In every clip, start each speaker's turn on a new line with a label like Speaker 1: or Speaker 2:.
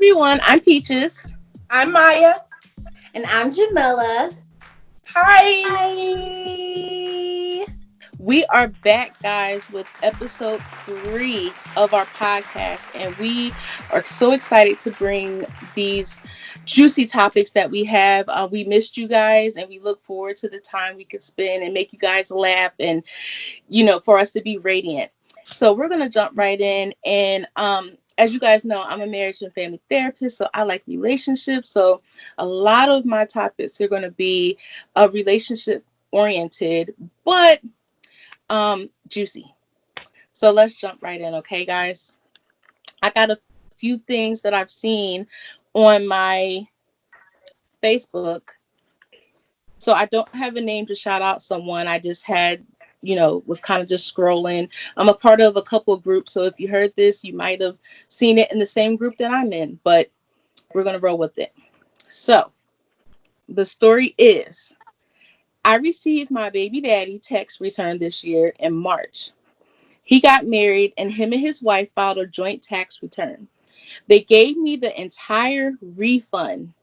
Speaker 1: everyone. I'm Peaches.
Speaker 2: I'm Maya.
Speaker 3: And I'm Jamila.
Speaker 2: Hi.
Speaker 3: Hi.
Speaker 1: We are back, guys, with episode 3 of our podcast, and we are so excited to bring these juicy topics that we have. We missed you guys, and we look forward to the time we could spend and make you guys laugh, and for us to be radiant. So we're gonna jump right in, and as you guys know, I'm a marriage and family therapist, so I like relationships. So a lot of my topics are going to be relationship oriented, but juicy. So let's jump right in, okay, guys? I got a few things that I've seen on my Facebook. So I don't have a name to shout out someone. I just had, was kind of just scrolling. I'm a part of a couple of groups, so if you heard this, you might have seen it in the same group that I'm in, but we're going to roll with it. So the story is, I received my baby daddy tax return this year in March. He got married, and him and his wife filed a joint tax return. They gave me the entire refund.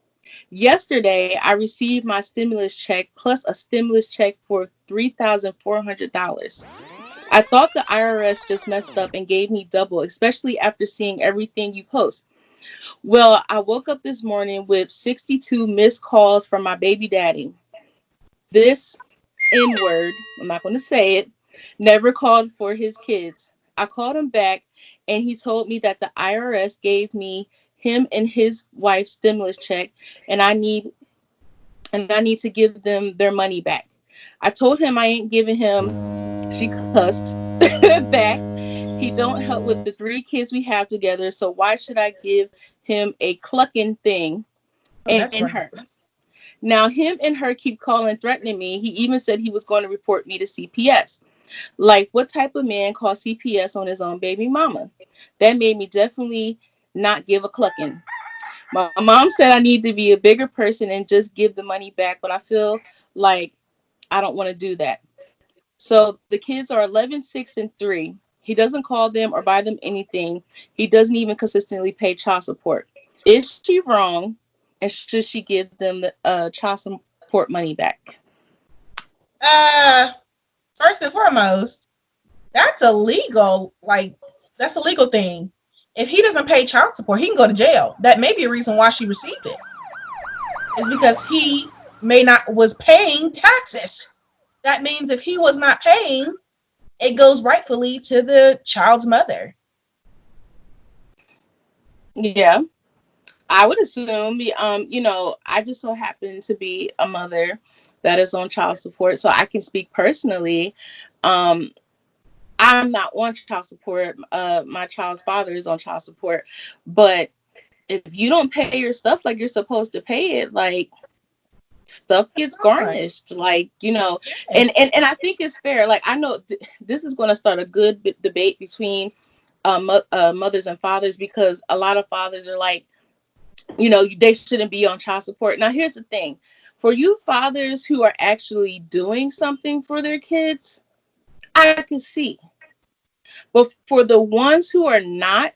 Speaker 1: Yesterday, I received my stimulus check plus a stimulus check for $3,400. I thought the IRS just messed up and gave me double, especially after seeing everything you post. Well, I woke up this morning with 62 missed calls from my baby daddy. This N word, I'm not going to say it, never called for his kids. I called him back, and he told me that the IRS gave me him and his wife's stimulus check, and I need to give them their money back. I told him I ain't giving him, she cussed, back. He don't help with the 3 kids we have together, so why should I give him a clucking thing
Speaker 2: Oh,
Speaker 1: and
Speaker 2: that's right.
Speaker 1: her? Now, him and her keep calling, threatening me. He even said he was going to report me to CPS. Like, what type of man calls CPS on his own baby mama? That made me definitely not give a clucking. My mom said I need to be a bigger person and just give the money back, but I feel like I don't want to do that. So the kids are 11, 6, and 3. He doesn't call them or buy them anything. He doesn't even consistently pay child support. Is she wrong? And should she give them the child support money back?
Speaker 2: Uh, First and foremost, that's illegal. Like, that's a legal thing. If he doesn't pay child support, he can go to jail. That may be a reason why she received it. Is because he may not was paying taxes. That means if he was not paying, it goes rightfully to the child's mother.
Speaker 1: Yeah, I would assume. I just so happen to be a mother that is on child support, so I can speak personally. Um, I'm not on child support. My child's father is on child support, but if you don't pay your stuff like you're supposed to pay it, like stuff gets
Speaker 2: Right.
Speaker 1: garnished, like
Speaker 2: Yeah.
Speaker 1: and I think it's fair. Like I know this is going to start a good debate between mothers and fathers, because a lot of fathers are like, they shouldn't be on child support. Now, here's the thing: for you fathers who are actually doing something for their kids, I could see. But for the ones who are not,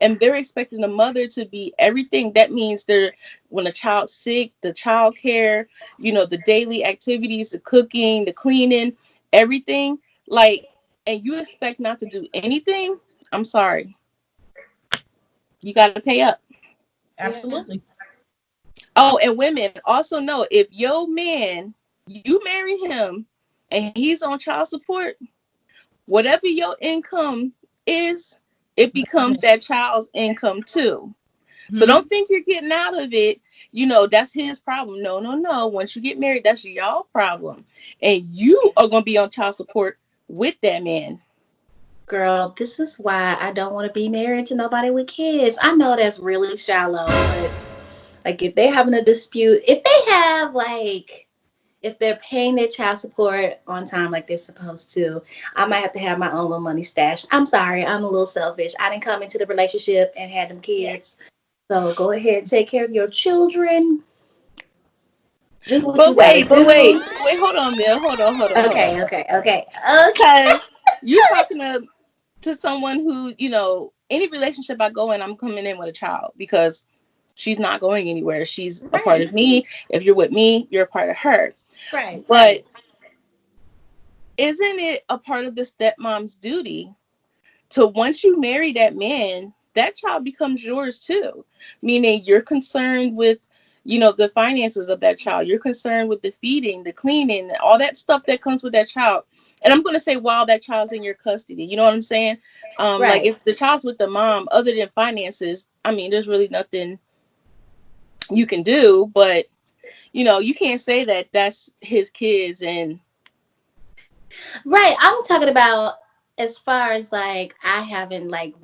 Speaker 1: and they're expecting the mother to be everything, that means they're, when a child's sick, the child care, the daily activities, the cooking, the cleaning, everything, like, and you expect not to do anything. I'm sorry, you got to pay up.
Speaker 3: Yeah.
Speaker 2: Absolutely.
Speaker 1: Oh, and women also know, if your man, you marry him and he's on child support, whatever your income is, it becomes that child's income too. So
Speaker 2: Mm-hmm.
Speaker 1: don't think you're getting out of it. That's his problem. No, no, no. Once you get married, that's y'all problem. And you are going to be on child support with that man.
Speaker 3: Girl, this is why I don't want to be married to nobody with kids. I know that's really shallow, but like if they're having a dispute, if they have like if they're paying their child support on time like they're supposed to, I might have to have my own little money stashed. I'm sorry, I'm a little selfish. I didn't come into the relationship and had them kids. So go ahead and take care of your children. Do what you gotta
Speaker 1: But wait,
Speaker 3: do.
Speaker 1: hold on, Mill. Hold on.
Speaker 3: Okay.
Speaker 1: Because you talking to someone who, any relationship I go in, I'm coming in with a child, because She's not going anywhere. She's a part
Speaker 3: Right.
Speaker 1: of me. If you're with me, you're a part of her.
Speaker 3: Right.
Speaker 1: But isn't it a part of the stepmom's duty to, once you marry that man, that child becomes yours too? Meaning you're concerned with, the finances of that child. You're concerned with the feeding, the cleaning, all that stuff that comes with that child. And I'm going to say while that child's in your custody, you know what I'm saying? Like
Speaker 3: Right.
Speaker 1: if the child's with the mom, other than finances, I mean, there's really nothing you can do. But you can't say that that's his kids. And
Speaker 3: Right. I'm talking about as far as like I haven't like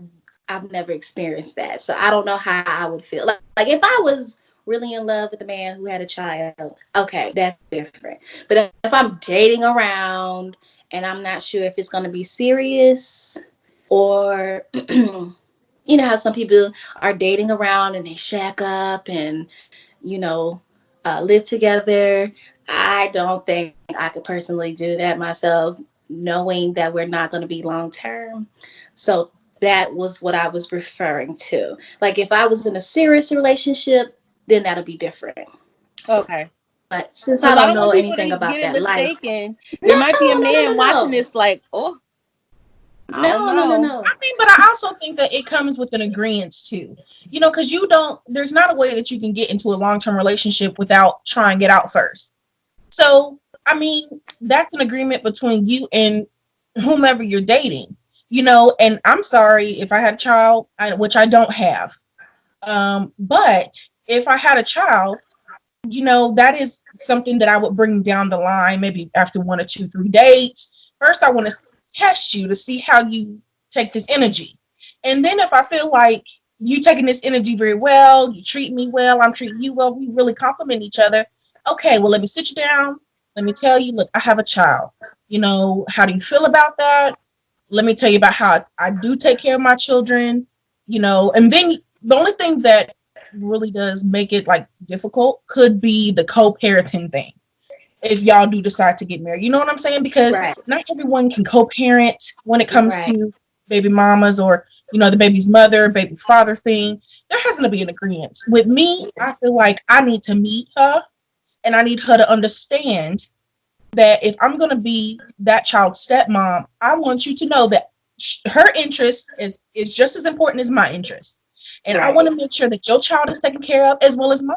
Speaker 3: I've never experienced that. So I don't know how I would feel. Like if I was really in love with a man who had a child, okay, that's different. But if I'm dating around and I'm not sure if it's going to be serious or you know how some people are dating around and they shack up and you know live together. I don't think I could personally do that myself, knowing that we're not going to be long term. So that was what I was referring to. Like if I was in a serious relationship, then that'll be different.
Speaker 1: okay.
Speaker 3: But since I
Speaker 1: Because I
Speaker 3: don't
Speaker 1: don't
Speaker 3: know
Speaker 1: want people
Speaker 3: anything
Speaker 1: to
Speaker 3: about
Speaker 1: get it
Speaker 3: that life,
Speaker 1: mistaken. There
Speaker 3: no,
Speaker 1: might be a
Speaker 3: no, no,
Speaker 1: man
Speaker 3: no,
Speaker 1: watching
Speaker 3: no,
Speaker 1: this like, oh, I don't
Speaker 3: no, no, no,
Speaker 1: know.
Speaker 3: no.
Speaker 2: I mean, but I also think that it comes with an agreement too. Because you don't. There's not a way that you can get into a long-term relationship without trying it out first. So, I mean, that's an agreement between you and whomever you're dating. And I'm sorry if I had a child, which I don't have. But if I had a child, that is something that I would bring down the line, maybe after 1 or 2, 3 dates. First, I want to test you to see how you take this energy. And then if I feel like you taking this energy very well, you treat me well, I'm treating you well, we really complement each other. Okay, well, let me sit you down. Let me tell you, look, I have a child. How do you feel about that? Let me tell you about how I do take care of my children. And then the only thing that really does make it like difficult could be the co-parenting thing if y'all do decide to get married. You know what I'm saying? Because
Speaker 3: Right,
Speaker 2: not everyone can co-parent when it comes
Speaker 3: right,
Speaker 2: to baby mamas or the baby's mother, baby father thing. There has to be an agreement. With me, I feel like I need to meet her and I need her to understand that if I'm going to be that child's stepmom, I want you to know that her interest is just as important as my interest. And I want
Speaker 3: right.
Speaker 2: to make sure that your child is taken care of as well as mine.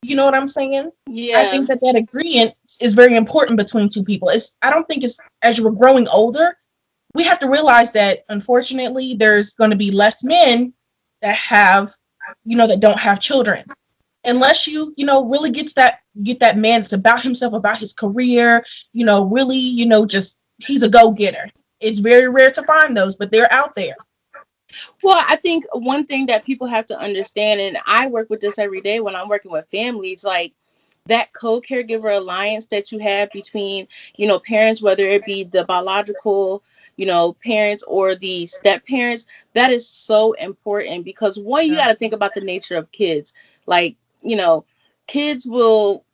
Speaker 2: You know what I'm saying? I
Speaker 1: Yeah.
Speaker 2: think that agreement is very important between two people. I don't think it's as we're growing older, we have to realize that unfortunately there's going to be less men that that don't have children unless really get that man that's about himself, about his career, really, just he's a go-getter. It's very rare to find those, but they're out there.
Speaker 1: Well, I think one thing that people have to understand, and I work with this every day when I'm working with families, like that co-caregiver alliance that you have between, parents, whether it be the biological, parents or the step parents, that is so important because one, you
Speaker 2: Yeah.
Speaker 1: got to think about the nature of kids. Like, kids will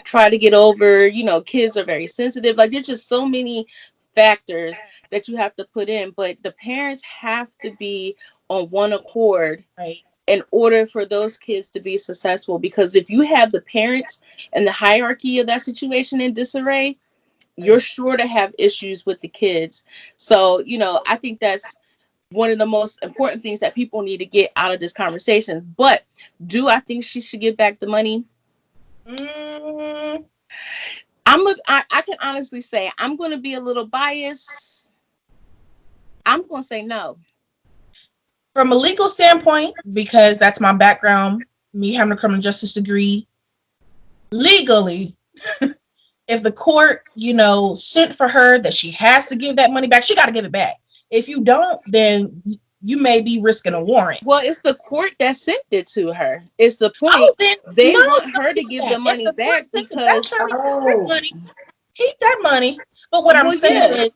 Speaker 1: try to get over, kids are very sensitive. Like there's just so many factors that you have to put in, but the parents have to be on one accord
Speaker 2: Right.
Speaker 1: in order for those kids to be successful. Because if you have the parents and the hierarchy of that situation in disarray, you're
Speaker 2: Right.
Speaker 1: sure to have issues with the kids. So, I think that's one of the most important things that people need to get out of this conversation. But do I think she should give back the money?
Speaker 2: Mm,
Speaker 1: I can honestly say I'm going to be a little biased. I'm going to say no.
Speaker 2: from a legal standpoint, because that's my background, me having a criminal justice degree, legally, if the court, sent for her that she has to give that money back, she got to give it back. If you don't, then you may be risking a warrant.
Speaker 1: Well, it's the court that sent it to her. It's the
Speaker 2: Oh,
Speaker 1: point.
Speaker 2: then
Speaker 1: They
Speaker 2: no,
Speaker 1: want
Speaker 2: don't
Speaker 1: her to
Speaker 2: give it
Speaker 1: give
Speaker 2: back.
Speaker 1: the
Speaker 2: If
Speaker 1: money
Speaker 2: the court
Speaker 1: back
Speaker 2: sent it back,
Speaker 1: because,
Speaker 2: Shirley, keep that
Speaker 3: Oh,
Speaker 2: money. Keep that money. But
Speaker 1: well, yeah.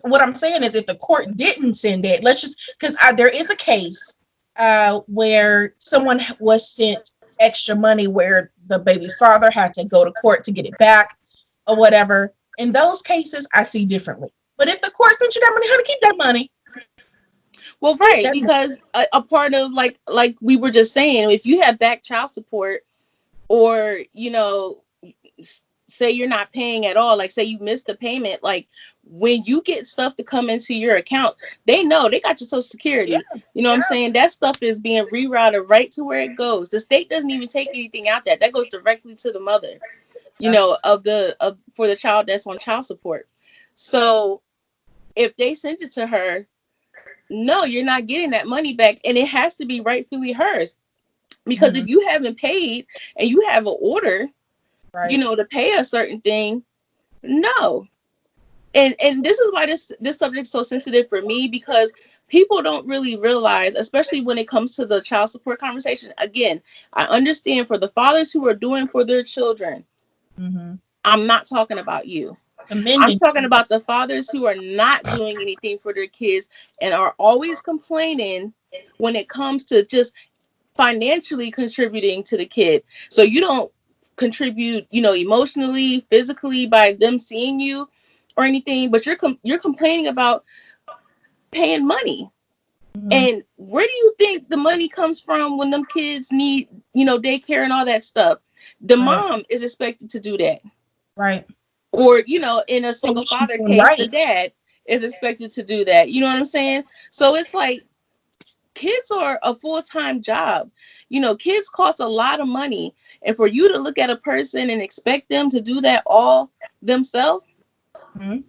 Speaker 2: what I'm saying is, if the court didn't send it, let's just because there is a case where someone was sent extra money where the baby's father had to go to court to get it back or whatever. In those cases, I see differently. But if the court sent you that money, how to keep that money?
Speaker 1: Well, right,
Speaker 2: That makes
Speaker 1: because a part of like we were just saying, if you have back child support, or say you're not paying at all, like say you missed the payment, like when you get stuff to come into your account, they know they got your social
Speaker 2: yeah,
Speaker 1: security. You know what I'm
Speaker 2: yeah,
Speaker 1: saying? That stuff is being rerouted right to where it goes. The state doesn't even take anything out, that goes directly to the mother,
Speaker 2: yeah.
Speaker 1: of for the child that's on child support. So if they send it to her, no, you're not getting that money back, and it has to be rightfully hers. Because
Speaker 2: Hmm.
Speaker 1: if you haven't paid and you have an order,
Speaker 2: Right.
Speaker 1: to pay a certain thing, no. And this is why this subject is so sensitive for me, because people don't really realize, especially when it comes to the child support conversation. Again, I understand for the fathers who are doing for their children.
Speaker 2: Hmm.
Speaker 1: I'm not talking about you. I'm
Speaker 2: Commending
Speaker 1: talking
Speaker 2: you.
Speaker 1: about the fathers who are not doing anything for their kids and are always complaining when it comes to just financially contributing to the kid. So you don't contribute, emotionally, physically by them seeing you or anything, but you're complaining about paying money.
Speaker 2: Hmm.
Speaker 1: And where do you think the money comes from when them kids need, daycare and all that stuff? The
Speaker 2: Right.
Speaker 1: mom is expected to do that.
Speaker 2: Right.
Speaker 1: Or, in a
Speaker 2: So
Speaker 1: single
Speaker 2: what she's
Speaker 1: father
Speaker 2: doing
Speaker 1: case, the
Speaker 2: right.
Speaker 1: dad is expected to do that. You know what I'm saying? So it's like kids are a full-time job. Kids cost a lot of money. And for you to look at a person and expect them to do that all themselves
Speaker 2: Mhm.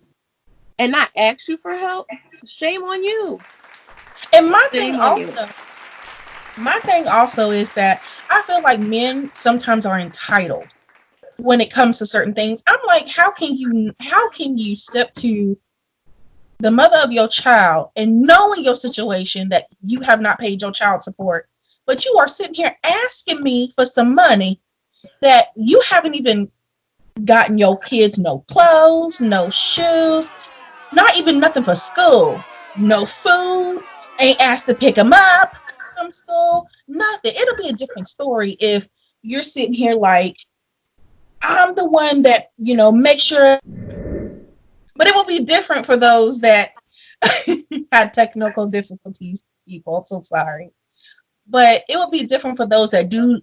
Speaker 1: and not ask you for help, shame on you.
Speaker 2: And
Speaker 1: Shame on you.
Speaker 2: my thing also is that I feel like men sometimes are entitled when it comes to certain things. I'm like, how can you step to the mother of your child and knowing your situation that you have not paid your child support, but you are sitting here asking me for some money that you haven't even gotten your kids no clothes, no shoes, not even nothing for school, no food, ain't asked to pick them up from school, nothing. It'll be a different story if you're sitting here like, I'm the one that, make sure, but it will be different for those that had technical difficulties, people. I'm so sorry. But it would be different for those that do,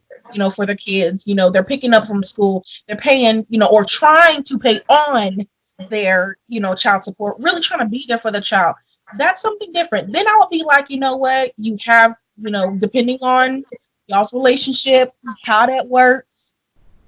Speaker 2: for their kids, they're picking up from school, they're paying, or trying to pay on their, child support, really trying to be there for the child. That's something different. Then I would be like, you know what, you have, depending on y'all's relationship, how that works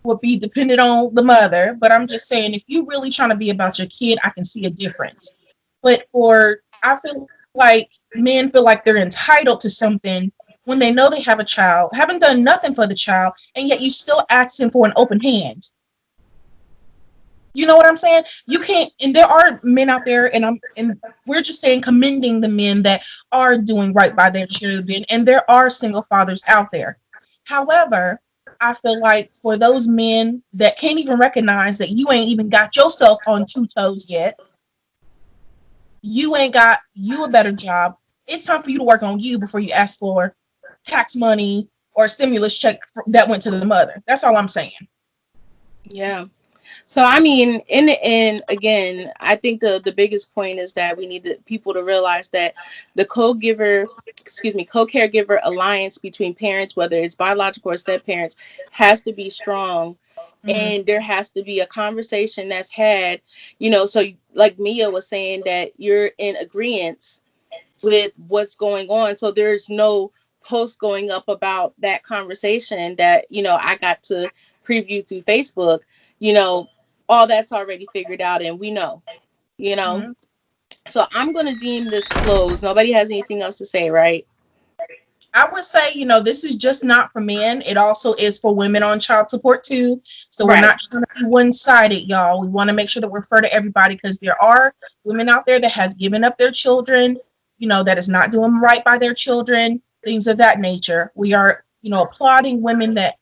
Speaker 2: would be dependent on the mother. But I'm just saying, if you really trying to be about your kid, I can see a difference. But I feel like men feel like they're entitled to something when they know they have a child, haven't done nothing for the child, and yet you still asking for an open hand. You know what I'm saying? You can't, and there are men out there, and we're just saying, commending the men that are doing right by their children, and there are single fathers out there. However, I feel like for those men that can't even recognize that you ain't even got yourself on two toes yet, you ain't got you a better job. It's time for you to work on you before you ask for tax money or a stimulus check that went to the mother. That's all I'm saying.
Speaker 1: Yeah. So I mean, in the end, again, I think the biggest point is that we need people to realize that the co-caregiver alliance between parents, whether it's biological or step parents, has to be strong,
Speaker 2: Hmm.
Speaker 1: and there has to be a conversation that's had. So like Mia was saying, that you're in agreement with what's going on, so there's no post going up about that conversation that I got to preview through Facebook. you know all that's already figured out, and we know. you know
Speaker 2: Hmm.
Speaker 1: so I'm going to deem this closed. Nobody has anything else to say, right?
Speaker 2: I would say, this is just not for men. It also is for women on child support too. So we're
Speaker 1: Right.
Speaker 2: not trying to be one-sided, y'all. We want to make sure that we're fair to everybody because there are women out there that has given up their children, that is not doing right by their children, things of that nature. We are, applauding women that,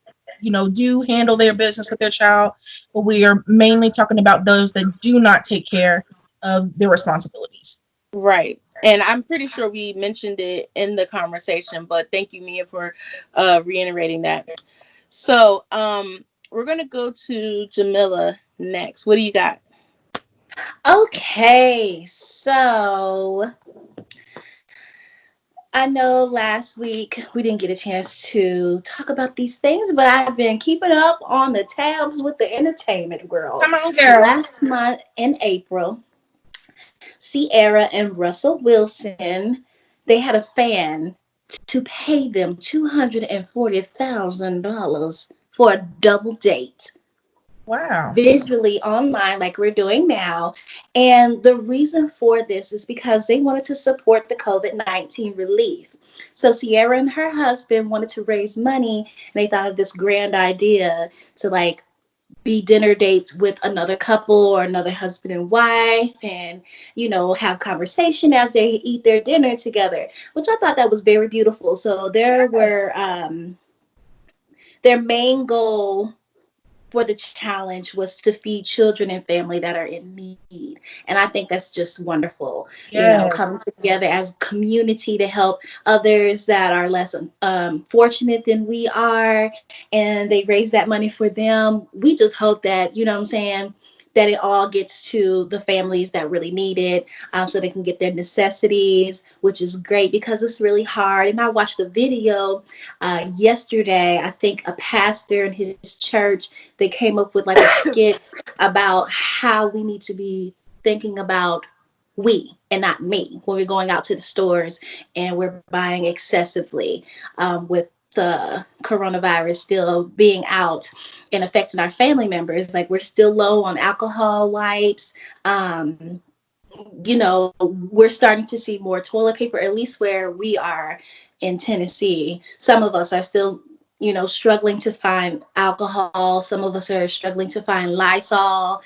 Speaker 2: do handle their business with their child, but we are mainly talking about those that do not take care of their responsibilities.
Speaker 1: Right. And I'm pretty sure we mentioned it in the conversation, but thank you, Mia, for reiterating that. So we're going to go to Jamila next. What do you got?
Speaker 3: Okay, so I know last week we didn't get a chance to talk about these things, but I've been keeping up on the tabs with the entertainment world.
Speaker 2: Come on, girl.
Speaker 3: Last month in April, Sierra and Russell Wilson, they had a fan to pay them $240,000 for a double date
Speaker 2: Wow.
Speaker 3: visually online like we're doing now. And the reason for this is because they wanted to support the COVID-19 relief. So Sierra and her husband wanted to raise money, and they thought of this grand idea to like be dinner dates with another couple or another husband and wife, and have conversation as they eat their dinner together, which I thought that was very beautiful. So there were their main goal for the challenge was to feed children and family that are in need. And I think that's just wonderful,
Speaker 2: Yes.
Speaker 3: coming together as a community to help others that are less fortunate than we are. And they raise that money for them. We just hope that, what I'm saying, that it all gets to the families that really need it, so they can get their necessities, which is great because it's really hard. And I watched the video yesterday. I think a pastor in his church, they came up with like a skit about how we need to be thinking about we and not me when we're going out to the stores and we're buying excessively, with the coronavirus still being out and affecting our family members. Like, we're still low on alcohol wipes. We're starting to see more toilet paper, at least where we are in Tennessee. Some of us are still, struggling to find alcohol. Some of us are struggling to find Lysol.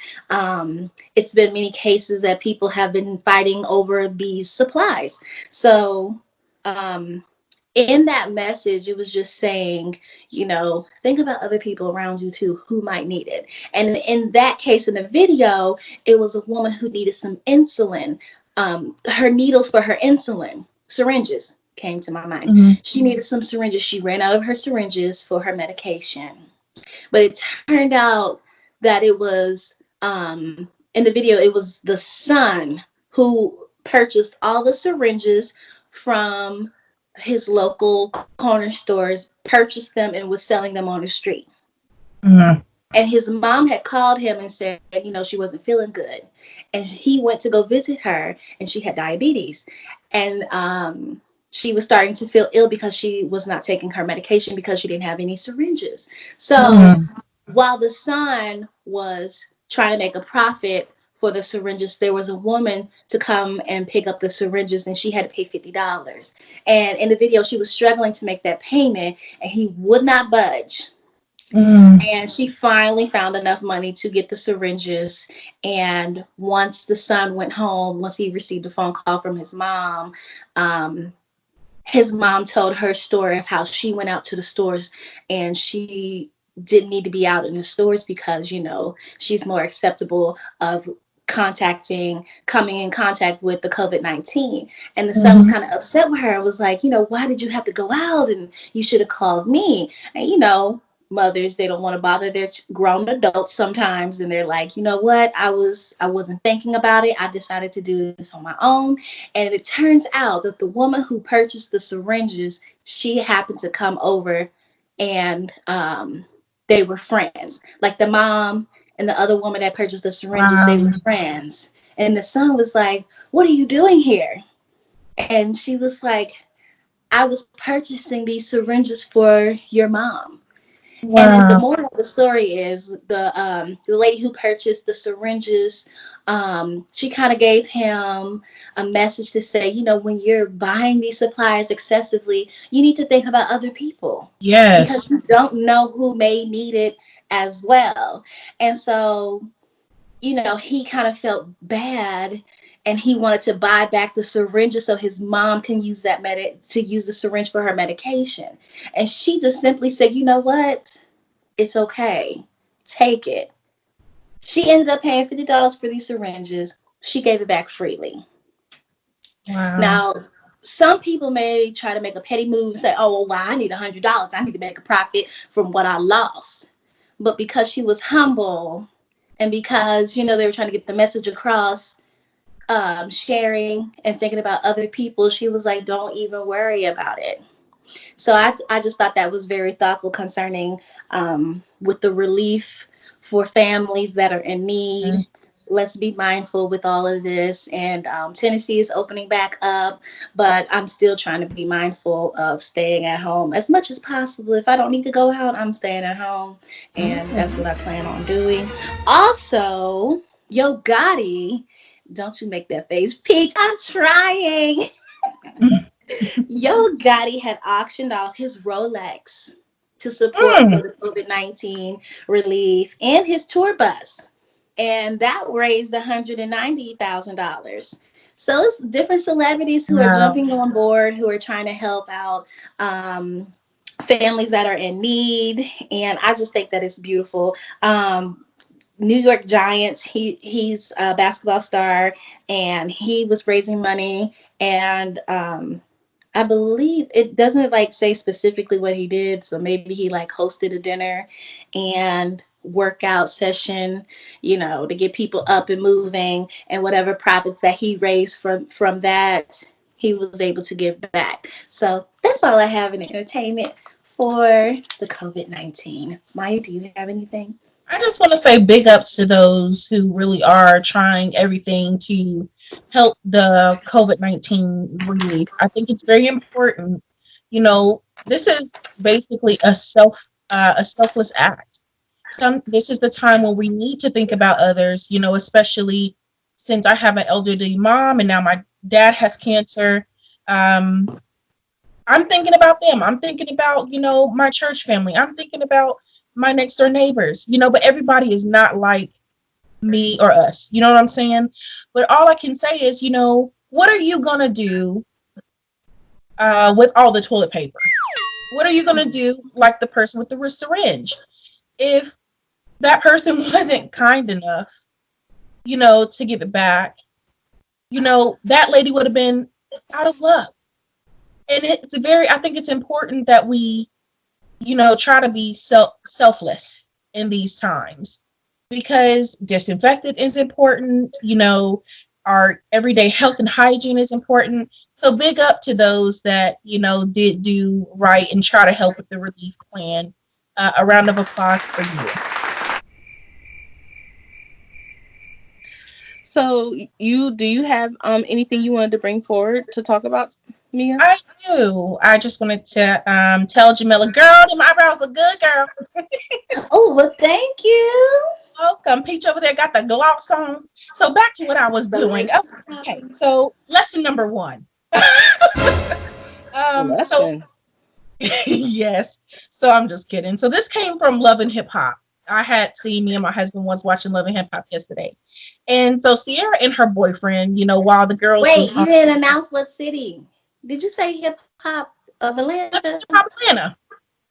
Speaker 3: It's been many cases that people have been fighting over these supplies. So, in that message, it was just saying, think about other people around you too who might need it. And in that case, in the video, it was a woman who needed some insulin. Her needles for her insulin, syringes, came to my mind.
Speaker 2: Hmm.
Speaker 3: She needed some syringes. She ran out of her syringes for her medication. But it turned out that it was, in the video, it was the son who purchased all the syringes from his local corner stores, purchased them, and was selling them on the street.
Speaker 2: Hmm.
Speaker 3: And his mom had called him and said, she wasn't feeling good. And he went to go visit her, and she had diabetes. And she was starting to feel ill because she was not taking her medication because she didn't have any syringes. So
Speaker 2: Hmm.
Speaker 3: while the son was trying to make a profit for the syringes, there was a woman to come and pick up the syringes, and she had to pay $50. And in the video, she was struggling to make that payment, and he would not budge.
Speaker 2: Hmm.
Speaker 3: And she finally found enough money to get the syringes. And once the son went home, once he received a phone call from um, his mom told her story of how she went out to the stores, and she didn't need to be out in the stores because, she's more acceptable of coming in contact with the COVID-19. And the son was
Speaker 2: Hmm.
Speaker 3: kind of upset with her and was like, why did you have to go out? And you should have called me. And, mothers, they don't want to bother their grown adults sometimes, and they're like, what, I wasn't thinking about it, I decided to do this on my own. And it turns out that the woman who purchased the syringes, she happened to come over, and they were friends. Like, the mom and the other woman that purchased the syringes, they were
Speaker 2: Wow.
Speaker 3: friends. And the son was like, what are you doing here? And she was like, I was purchasing these syringes for your mom. And then the
Speaker 2: Wow.
Speaker 3: moral of the story is the lady who purchased the syringes, she kind of gave him a message to say, when you're buying these supplies excessively, you need to think about other people because
Speaker 2: Yes.
Speaker 3: you don't know who may need it as well. And so, he kind of felt bad, and he wanted to buy back the syringes so his mom can use to use the syringe for her medication. And she just simply said, you know what? It's okay. Take it. She ended up paying $50 for these syringes. She gave it back freely.
Speaker 2: Wow.
Speaker 3: Now, some people may try to make a petty move and say, oh, well, I need $100. I need to make a profit from what I lost. But because she was humble, and because, they were trying to get the message across, sharing and thinking about other people, she was like, don't even worry about it. So I just thought that was very thoughtful concerning with the relief for families that are in need. Let's be mindful with all of this. And Tennessee is opening back up, but I'm still trying to be mindful of staying at home as much as possible. If I don't need to go out, I'm staying at home. And that's what I plan on doing. Also, Yo Gotti, don't you make that face, Peach. I'm trying. Yo Gotti had auctioned off his Rolex to support for
Speaker 2: Mm.
Speaker 3: the COVID-19 relief and his tour bus. And that raised $190,000. So it's different celebrities who are
Speaker 2: Wow.
Speaker 3: jumping on board, who are trying to help out families that are in need. And I just think that it's beautiful. New York Giants. He's a basketball star, and he was raising money. And I believe it doesn't like say specifically what he did, so maybe he like hosted a dinner and workout session, to get people up and moving, and whatever profits that he raised from that, he was able to give back. So that's all I have in entertainment for the COVID-19. Maya, do you have anything?
Speaker 2: I just want to say big ups to those who really are trying everything to help the COVID-19 relief. I think it's very important. This is basically a selfless act. This is the time when we need to think about others, especially since I have an elderly mom and now my dad has cancer. Um, I'm thinking about them. I'm thinking about, my church family. I'm thinking about my next door neighbors, but everybody is not like me or us. You know what I'm saying? But all I can say is, what are you going to do with all the toilet paper? What are you going to do like the person with the syringe? If that person wasn't kind enough, to give it back, that lady would have been out of luck. And I think it's important that we try to be selfless in these times because disinfectant is important. Our everyday health and hygiene is important. So big up to those that, did do right and try to help with the relief plan. A round of applause for you.
Speaker 1: So do you have anything you wanted to bring forward to talk about, Mia?
Speaker 2: I do. I just wanted to tell Jamila, girl, them eyebrows look good, girl.
Speaker 3: Oh, well, thank you.
Speaker 2: Welcome. Peach over there got the gloss on. So back to what I was
Speaker 3: The
Speaker 2: doing. Okay,
Speaker 3: lifestyle.
Speaker 2: so lesson number one. So
Speaker 1: Lesson.
Speaker 2: yes. So I'm just kidding. So this came from Love and Hip Hop. I had seen me and my husband was watching Love and Hip Hop yesterday. And so Sierra and her boyfriend, while the girls was
Speaker 3: Wait, you
Speaker 2: home,
Speaker 3: didn't announce what city. Did you say hip hop of
Speaker 2: Love and
Speaker 3: Atlanta?
Speaker 2: Hip Hop Atlanta.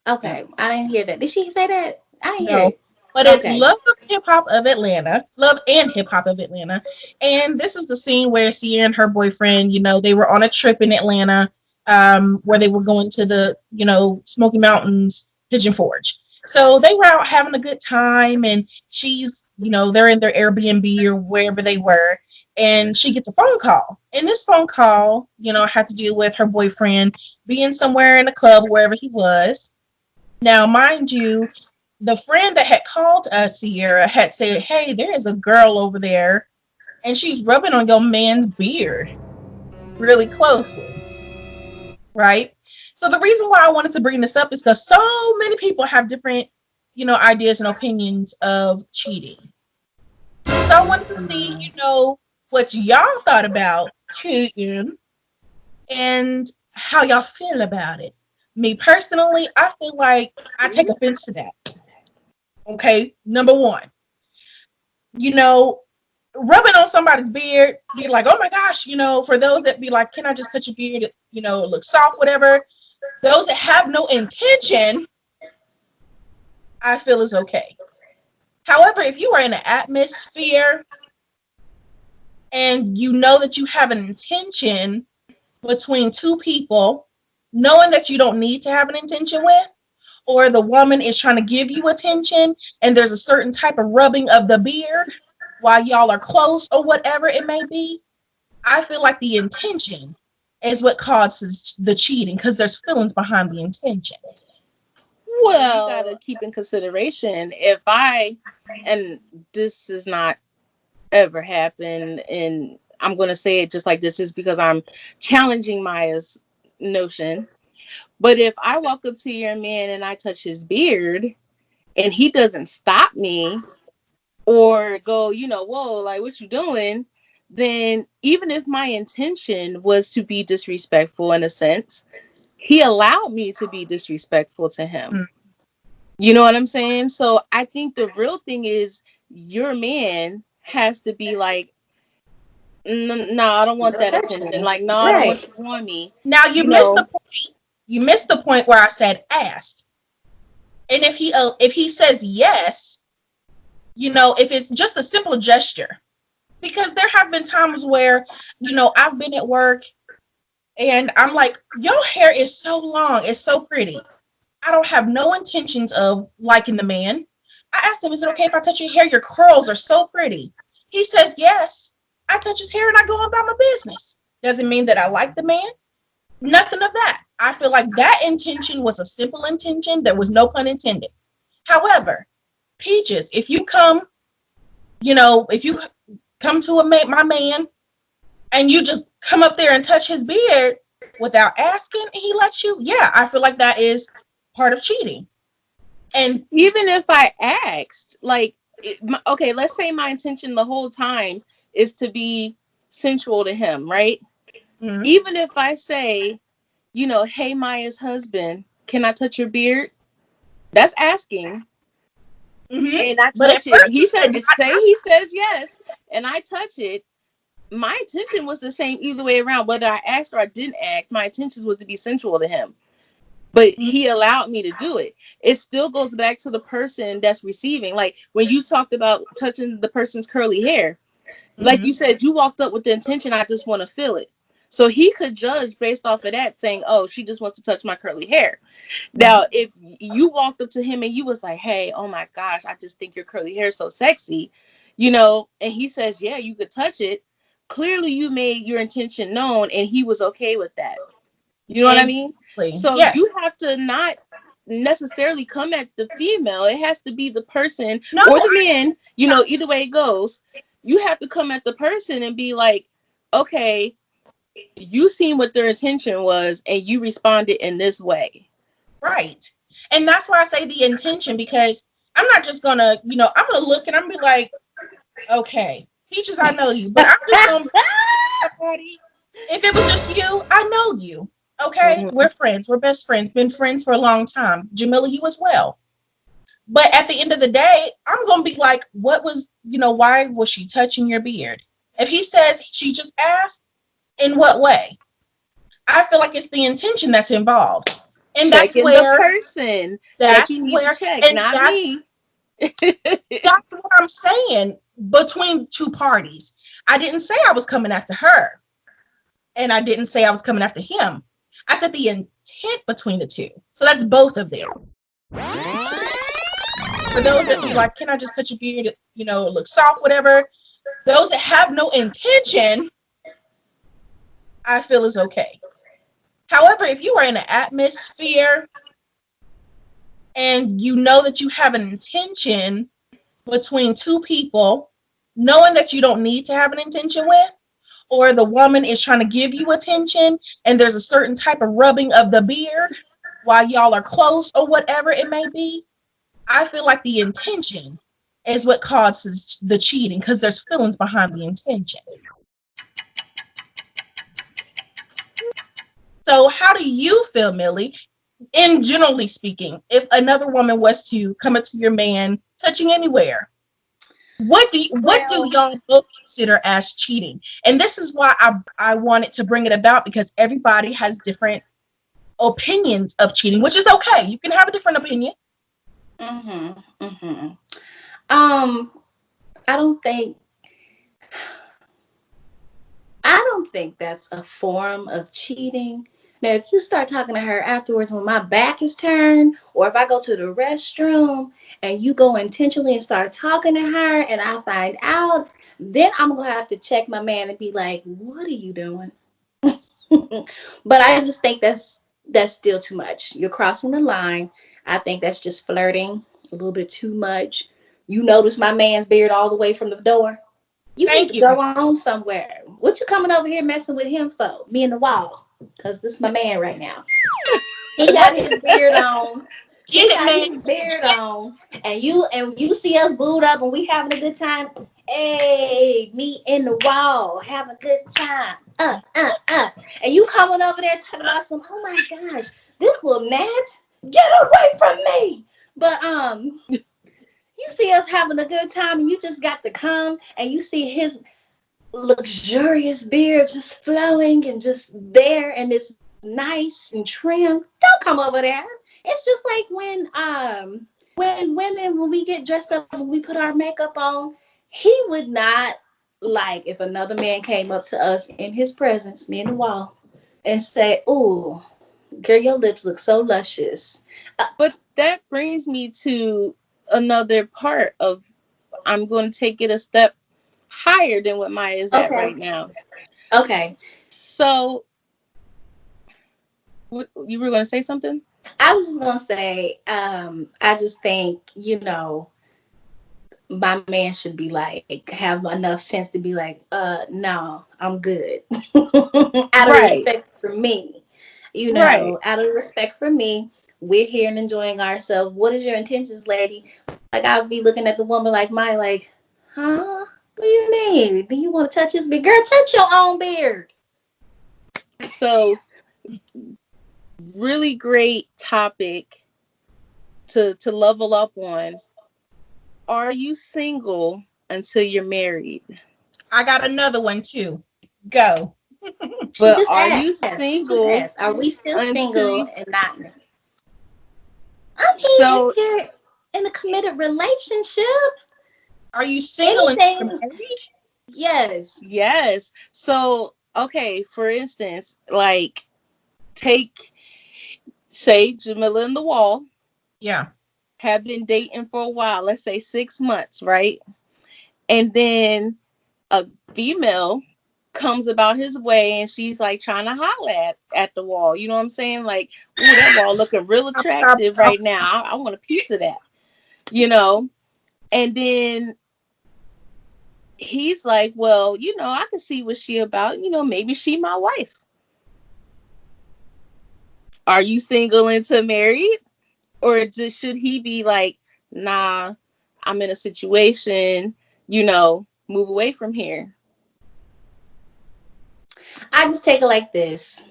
Speaker 3: Okay, I didn't hear that. Did she say that? I didn't hear
Speaker 2: No.
Speaker 3: it.
Speaker 2: But it's
Speaker 3: Okay.
Speaker 2: Love Hip Hop of Atlanta, Love and Hip Hop of Atlanta. And this is the scene where Sierra and her boyfriend, they were on a trip in Atlanta, where they were going to the, Smoky Mountains Pigeon Forge. So they were out having a good time, and they're in their Airbnb or wherever they were, and she gets a phone call. And this phone call, had to do with her boyfriend being somewhere in a club, wherever he was. Now, mind you, the friend that had called us, Sierra, had said, "Hey, there is a girl over there, and she's rubbing on your man's beard really closely." Right? So the reason why I wanted to bring this up is because so many people have different, ideas and opinions of cheating. So I wanted to see, what y'all thought about cheating and how y'all feel about it. Me personally, I feel like I take offense to that. Okay, number one, you know, rubbing on somebody's beard, be like, oh my gosh, for those that be like, can I just touch your beard? It looks soft, whatever. Those that have no intention, I feel is okay. However, if you are in an atmosphere and you know that you have an intention between two people, knowing that you don't need to have an intention with, or the woman is trying to give you attention and there's a certain type of rubbing of the beard while y'all are close or whatever it may be, I feel like the intention is what causes the cheating because there's feelings behind the intention.
Speaker 1: Well, you got to
Speaker 3: Well,
Speaker 1: keep in consideration if and this has not ever happened, and I'm going to say it just like this just because I'm challenging Maya's notion. But if I walk up to your man and I touch his beard and he doesn't stop me or go, whoa, like what you doing? Then even if my intention was to be disrespectful in a sense, he allowed me to be disrespectful to him.
Speaker 2: Mm.
Speaker 1: You know what I'm saying? So I think the real thing is your man has to be like, no, I don't want
Speaker 3: don't
Speaker 1: that
Speaker 3: touch
Speaker 1: attention.
Speaker 3: me.
Speaker 1: Like, no, I don't want
Speaker 3: Right.
Speaker 1: you on me.
Speaker 2: Now
Speaker 1: You know,
Speaker 2: you missed the point where I said asked. And if he says yes, if it's just a simple gesture, because there have been times where, I've been at work and I'm like, your hair is so long, it's so pretty. I don't have no intentions of liking the man. I asked him, is it okay if I touch your hair? Your curls are so pretty. He says yes. I touch his hair and I go about my business. Doesn't mean that I like the man. Nothing of that. I feel like that intention was a simple intention. There was no pun intended. However, Peaches, if you come to my man and you just come up there and touch his beard without asking and he lets you, yeah, I feel like that is part of cheating. And
Speaker 1: even if I asked, like, okay, let's say my intention the whole time is to be sensual to him, right?
Speaker 2: mm-hmm,
Speaker 1: Even if I say, hey, Maya's husband, can I touch your beard? That's asking.
Speaker 2: mm-hmm.
Speaker 1: And I
Speaker 2: But at
Speaker 1: touch it.
Speaker 2: first
Speaker 1: He
Speaker 2: he
Speaker 1: said,
Speaker 2: said,
Speaker 1: say he says yes, and I touch it. My intention was the same either way around. Whether I asked or I didn't ask, my intention was to be sensual to him. But he allowed me to do it. It still goes back to the person that's receiving. Like when you talked about touching the person's curly hair, like
Speaker 2: mm-hmm,
Speaker 1: you said, you walked up with the intention, I just want to feel it. So he could judge based off of that, saying, oh, she just wants to touch my curly hair.
Speaker 2: mm-hmm,
Speaker 1: Now, if you walked up to him and you was like, hey, oh my gosh, I just think your curly hair is so sexy, and he says, yeah, you could touch it. Clearly, you made your intention known and he was okay with that. You know what I mean?
Speaker 2: exactly.
Speaker 1: So
Speaker 2: Yes.
Speaker 1: you have to not necessarily come at the female. It has to be the person
Speaker 2: No,
Speaker 1: or the man, either way it goes. You have to come at the person and be like, okay, you seen what their intention was and you responded in this way.
Speaker 2: right. And that's why I say the intention, because I'm not just gonna, I'm gonna look and I'm gonna be like, okay, Peaches, I know you, but I'm just gonna be buddy. If it was just you, I know you. Okay,
Speaker 1: Mhm.
Speaker 2: we're friends, we're best friends, been friends for a long time. Jamila, you as well. But at the end of the day, I'm gonna be like, why was she touching your beard? If he says she just asked, in what way? I feel like it's the intention that's involved. And
Speaker 1: Checking the person that
Speaker 2: that's
Speaker 1: you need to
Speaker 2: where,
Speaker 1: check,
Speaker 2: and
Speaker 1: not me.
Speaker 2: that's what I'm saying between two parties. I didn't say I was coming after her, and I didn't say I was coming after him. I said the intent between the two. So that's both of them. For those that be like, can I just touch a beard? It looks soft, whatever. Those that have no intention, I feel is okay. However, if you are in an atmosphere and you know that you have an intention between two people, knowing that you don't need to have an intention with, or the woman is trying to give you attention and there's a certain type of rubbing of the beard while y'all are close or whatever it may be, I feel like the intention is what causes the cheating because there's feelings behind the intention. So how do you feel, Millie? In generally speaking, if another woman was to come up to your man touching anywhere, what do
Speaker 3: Well,
Speaker 2: y'all both consider as cheating? And this is why I wanted to bring it about, because everybody has different opinions of cheating, which is okay. You can have a different opinion.
Speaker 3: mhm, mhm. Um, I don't think I don't think that's a form of cheating Now, if you start talking to her afterwards when my back is turned, or if I go to the restroom and you go intentionally and start talking to her and I find out, then I'm going to have to check my man and be like, what are you doing? But I just think that's still too much. You're crossing the line. I think that's just flirting a little bit too much. You notice my man's beard all the way from the door. You need
Speaker 2: Thank
Speaker 3: to
Speaker 2: you.
Speaker 3: go on somewhere. What you coming over here messing with him for? Me and the wall. Cause this is my man right now. He got his beard on. He
Speaker 2: Get it,
Speaker 3: got
Speaker 2: man.
Speaker 3: his beard on. And you see us booed up and we having a good time. Hey, me in the wall, having a good time. And you coming over there talking about some, oh my gosh, this little gnat, get away from me. But you see us having a good time and you just got to come and you see his luxurious beard just flowing and just there and it's nice and trim. Don't come over there. It's just like when women when we get dressed up when we put our makeup on, he would not like if another man came up to us in his presence, me and the wall, and say, "Ooh, girl, your lips look so luscious."
Speaker 1: But that brings me to another part of I'm going to take it a step higher than what Maya is at
Speaker 3: Okay,
Speaker 1: right now.
Speaker 3: okay.
Speaker 1: So, you were going to say something?
Speaker 3: I was just gonna say, I just think, my man should be like have enough sense to be like, no, I'm good. Out of
Speaker 1: Right,
Speaker 3: respect for me,
Speaker 1: right.
Speaker 3: out of respect for me, we're here and enjoying ourselves. What is your intentions, lady? Like I'll be looking at the woman like my like, huh? What do you mean? Do you want to touch his beard? Girl, touch your own beard.
Speaker 1: So, really great topic to level up on. Are you single until you're married?
Speaker 2: I got another one too. Go.
Speaker 3: She
Speaker 1: But
Speaker 3: just
Speaker 1: are you
Speaker 3: asked. She just asked.
Speaker 1: single
Speaker 3: Are we still
Speaker 1: until
Speaker 3: single
Speaker 1: you,
Speaker 3: and not married? I mean,
Speaker 1: so
Speaker 3: if you're in a committed relationship,
Speaker 2: Are you single and
Speaker 3: anything,
Speaker 2: married?
Speaker 3: yes.
Speaker 1: yes. So, okay, for instance, like take say Jamila and the Wall
Speaker 2: Yeah.
Speaker 1: have been dating for a while, let's say 6 months, right? And then a female comes about his way and she's like trying to holler at the wall. You know what I'm saying? Like, ooh, that wall looking real
Speaker 2: Stop, stop,
Speaker 1: attractive
Speaker 2: stop.
Speaker 1: right now. I want a piece of that, you know? And then he's like, well, I can see what she about. Maybe she my wife. Are you single into married? Or should he be like, nah, I'm in a situation, move away from here?
Speaker 3: I just take it like this.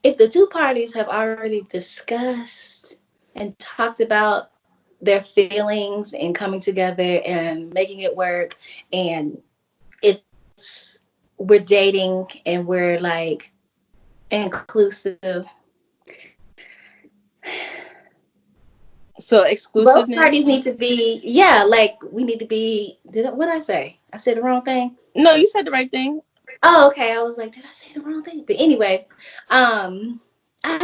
Speaker 3: If the two parties have already discussed and talked about their feelings and coming together and making it work, and it's we're dating and we're like inclusive,
Speaker 1: So
Speaker 3: both parties
Speaker 1: exclusiveness.
Speaker 3: need to be, yeah, like we need to be. What did I say? I said the wrong thing.
Speaker 1: No, you said the right thing.
Speaker 3: Oh, okay. I was like, did I say the wrong thing? But anyway, I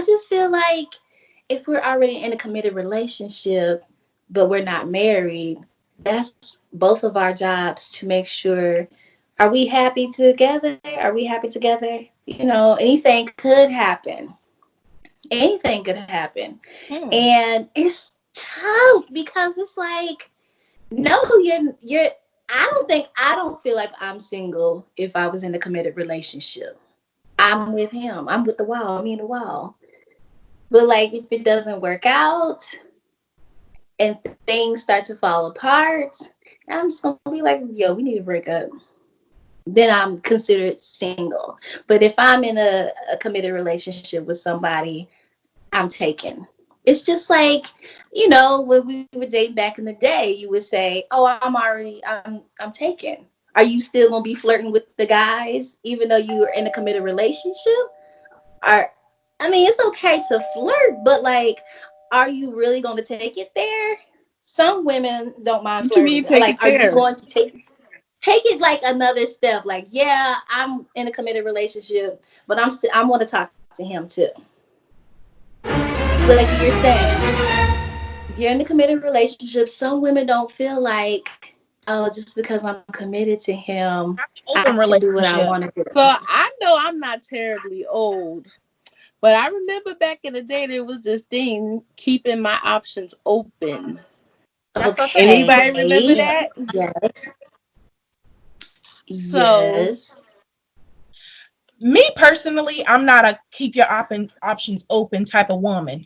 Speaker 3: just feel like if we're already in a committed relationship, but we're not married, that's both of our jobs to make sure, are we happy together? Are we happy together? Anything could happen. Anything could happen.
Speaker 1: Hmm.
Speaker 3: And it's tough because it's like, no, you're I don't feel like I'm single if I was in a committed relationship. I'm with him. I'm with the wall. Me and the wall. But like if it doesn't work out and things start to fall apart, I'm just gonna be like, yo, we need to break up. Then I'm considered single. But if I'm in a committed relationship with somebody, I'm taken. It's just like, when we would date back in the day, you would say, "Oh, I'm taken." Are you still gonna be flirting with the guys even though you're in a committed relationship? Are I mean, it's okay to flirt, but like, are you really gonna take it there? Some women don't mind
Speaker 1: What you mean
Speaker 3: flirting.
Speaker 1: take
Speaker 3: Like,
Speaker 1: it
Speaker 3: are you
Speaker 1: there?
Speaker 3: going to take it like another step? Like, yeah, I'm in a committed relationship, but I'm want to talk to you. to him too. Like you're saying, you're in a committed relationship. Some women don't feel like, oh, just because I'm committed to him, I
Speaker 2: Open
Speaker 3: can do what I
Speaker 2: relationship.
Speaker 3: want to
Speaker 1: So
Speaker 3: do.
Speaker 1: I know I'm not terribly old, but I remember back in the day there was this thing keeping my options open.
Speaker 2: That's what I said.
Speaker 1: Anybody remember
Speaker 3: Okay.
Speaker 2: Yeah.
Speaker 1: that?
Speaker 3: Yes.
Speaker 1: So
Speaker 3: Yes.
Speaker 2: Me personally, I'm not a keep your options open type of woman.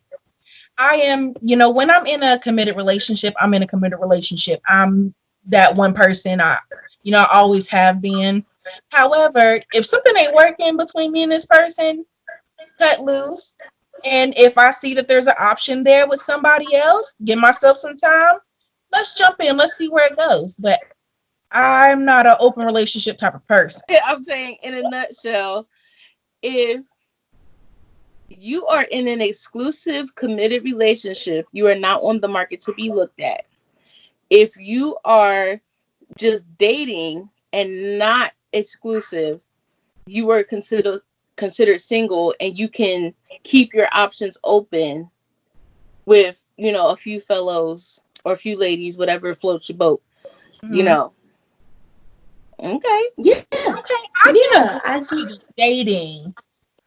Speaker 2: I am, when I'm in a committed relationship, I'm in a committed relationship. I'm that one person. I always have been. However, if something ain't working between me and this person, cut loose. And if I see that there's an option there with somebody else, give myself some time. Let's jump in. Let's see where it goes. But I'm not an open relationship type of person.
Speaker 1: I'm saying in a nutshell, if you are in an exclusive committed relationship, you are not on the market to be looked at. If you are just dating and not exclusive, you are considered single and you can keep your options open with, a few fellows or a few ladies, whatever floats your boat, you
Speaker 2: Mhm.
Speaker 1: know. Okay.
Speaker 3: Yeah.
Speaker 2: Okay, I can
Speaker 3: Yeah.
Speaker 2: agree to the dating.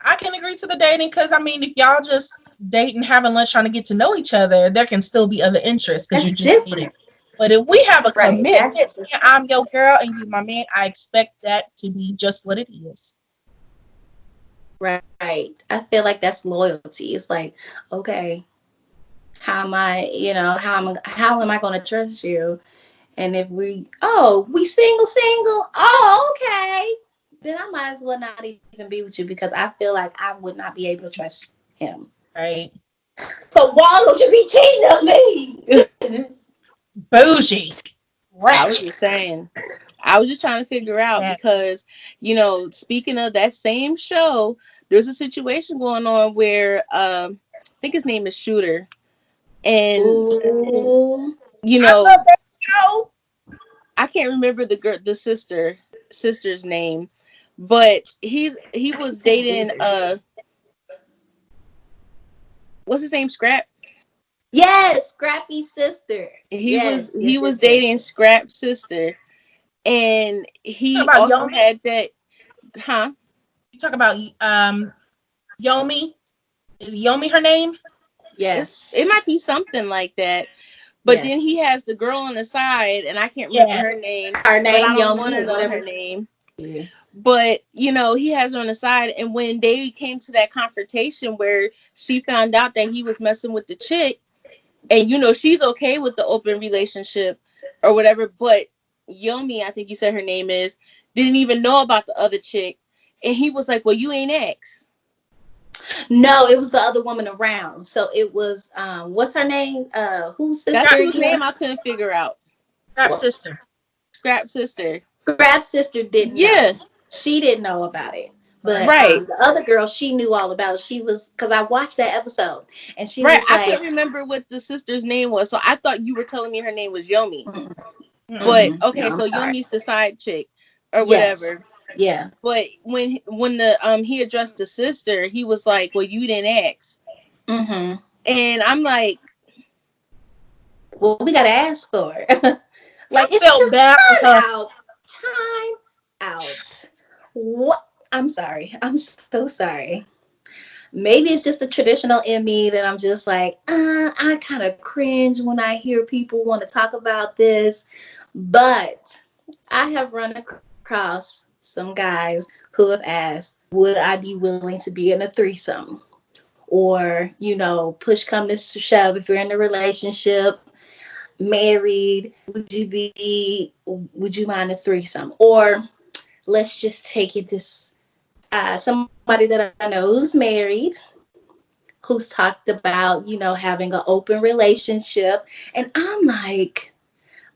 Speaker 2: I can agree to the dating because I mean, if y'all just dating, having lunch, trying to get to know each other, there can still be other interests because you're
Speaker 3: That's
Speaker 2: just dating.
Speaker 3: different.
Speaker 2: But if we have a
Speaker 3: Right.
Speaker 2: commitment,
Speaker 3: That's
Speaker 2: and I'm your girl and you my man, I expect that to be just what it is.
Speaker 3: right. I feel like that's loyalty. It's like, okay, how am I, how am I going to trust you? And if we single, oh, okay, then I might as well not even be with you because I feel like I would not be able to trust him.
Speaker 2: Right?
Speaker 3: So why would you be cheating on me?
Speaker 2: Bougie,
Speaker 1: I was
Speaker 2: ratchet.
Speaker 1: just saying. I was just trying to figure out
Speaker 2: Yeah.
Speaker 1: because, speaking of that same show, there's a situation going on where I think his name is Shooter. And,
Speaker 3: Ooh.
Speaker 1: you
Speaker 2: I
Speaker 1: know,
Speaker 2: love that show.
Speaker 1: I can't remember the sister's name, but he was
Speaker 3: Can't
Speaker 1: dating
Speaker 3: either.
Speaker 1: what's his name? Scrap?
Speaker 3: Yes, Scrappy sister.
Speaker 1: He was
Speaker 3: Yes,
Speaker 1: he
Speaker 3: yes,
Speaker 1: was
Speaker 3: yes, yes.
Speaker 1: dating Scrap's sister, and
Speaker 2: You talk
Speaker 1: he
Speaker 2: about
Speaker 1: also
Speaker 2: Yomi.
Speaker 1: had that, huh?
Speaker 2: You talk about Yomi. Is Yomi her name?
Speaker 1: It
Speaker 3: Yes.
Speaker 1: might be something like that. But then he
Speaker 3: Yes.
Speaker 1: has the girl on the side, and I can't remember
Speaker 2: Yeah.
Speaker 1: her name,
Speaker 3: Her
Speaker 1: but I
Speaker 3: name
Speaker 1: don't want
Speaker 3: Yomi
Speaker 1: to
Speaker 3: or
Speaker 1: know her
Speaker 3: whatever.
Speaker 1: name.
Speaker 3: Yeah.
Speaker 1: But he has her on the side, and when they came to that confrontation where she found out that he was messing with the chick, and she's okay with the open relationship or whatever, but Yomi, I think you said her name is, didn't even know about the other chick, and he was like, "Well, you ain't asked."
Speaker 3: No, it was the other woman around. So it was what's her name? Whose
Speaker 1: That's
Speaker 3: sister
Speaker 2: Scrap,
Speaker 1: whose name
Speaker 3: again?
Speaker 1: I couldn't figure out.
Speaker 2: Scrap
Speaker 3: Well,
Speaker 2: sister.
Speaker 1: Scrap sister.
Speaker 3: Grab's sister didn't know.
Speaker 1: Yeah,
Speaker 3: She didn't know about it. But
Speaker 2: Right.
Speaker 1: right.
Speaker 3: the other girl, she knew all about it. She was because I watched that episode and she
Speaker 1: Right.
Speaker 3: was
Speaker 1: I
Speaker 3: like,
Speaker 1: couldn't remember what the sister's name was, so I thought you were telling me her name was Yomi.
Speaker 3: mm,
Speaker 1: But
Speaker 2: Mm-mm.
Speaker 3: no,
Speaker 1: okay,
Speaker 3: I'm
Speaker 1: so
Speaker 3: sorry.
Speaker 1: Yomi's the side chick or
Speaker 3: Yes.
Speaker 1: whatever.
Speaker 3: Yeah.
Speaker 1: But when the he addressed the sister, he was like, "Well, you didn't ask,"
Speaker 3: Mm-hmm.
Speaker 1: and I'm like,
Speaker 3: Well, we gotta ask for it.
Speaker 2: I
Speaker 3: Like it's
Speaker 2: felt
Speaker 3: just
Speaker 2: bad for
Speaker 3: time
Speaker 2: her.
Speaker 3: out. Time out. What? I'm sorry. I'm so sorry. Maybe it's just the traditional in me that I'm just like, I kind of cringe when I hear people want to talk about this. But I have run across some guys who have asked, would I be willing to be in a threesome? Or, push come to shove, if you're in a relationship, married, would you mind a threesome? Or let's just take it this somebody that I know who's married, who's talked about, having an open relationship. And I'm like,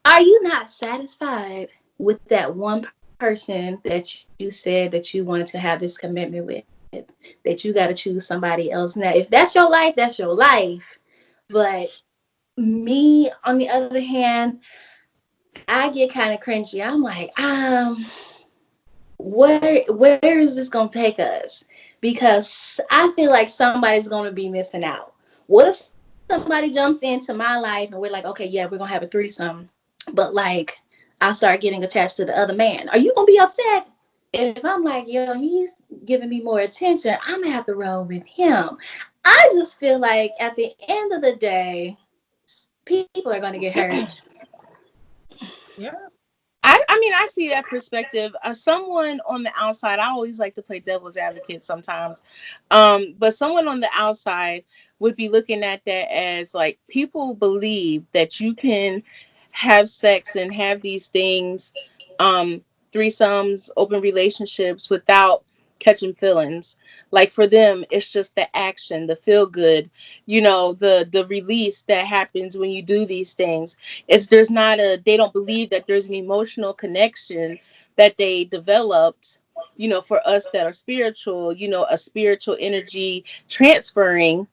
Speaker 3: are you not satisfied with that one person that you said that you wanted to have this commitment with? That you got to choose somebody else. Now, if that's your life, that's your life. But me, on the other hand, I get kind of cringy. I'm like, where is this gonna take us? because I feel like somebody's going to be missing out. What if somebody jumps into my life and we're like, okay, yeah, we're going to have a threesome, but like I start getting attached to the other man? Are you going to be upset? If I'm like, yo, he's giving me more attention, I'm going to have to roll with him. I just feel like at the end of the day, people are going to get hurt.
Speaker 2: Yeah.
Speaker 1: I mean, I see that perspective. Someone on the outside, I always like to play devil's advocate sometimes. But someone on the outside would be looking at that as like people believe that you can have sex and have these things, um, threesomes, open relationships without catching feelings. Like for them, it's just the action, the feel good, the release that happens when you do these things. It's there's not a they don't believe that there's an emotional connection that they developed, for us that are spiritual, a spiritual energy transferring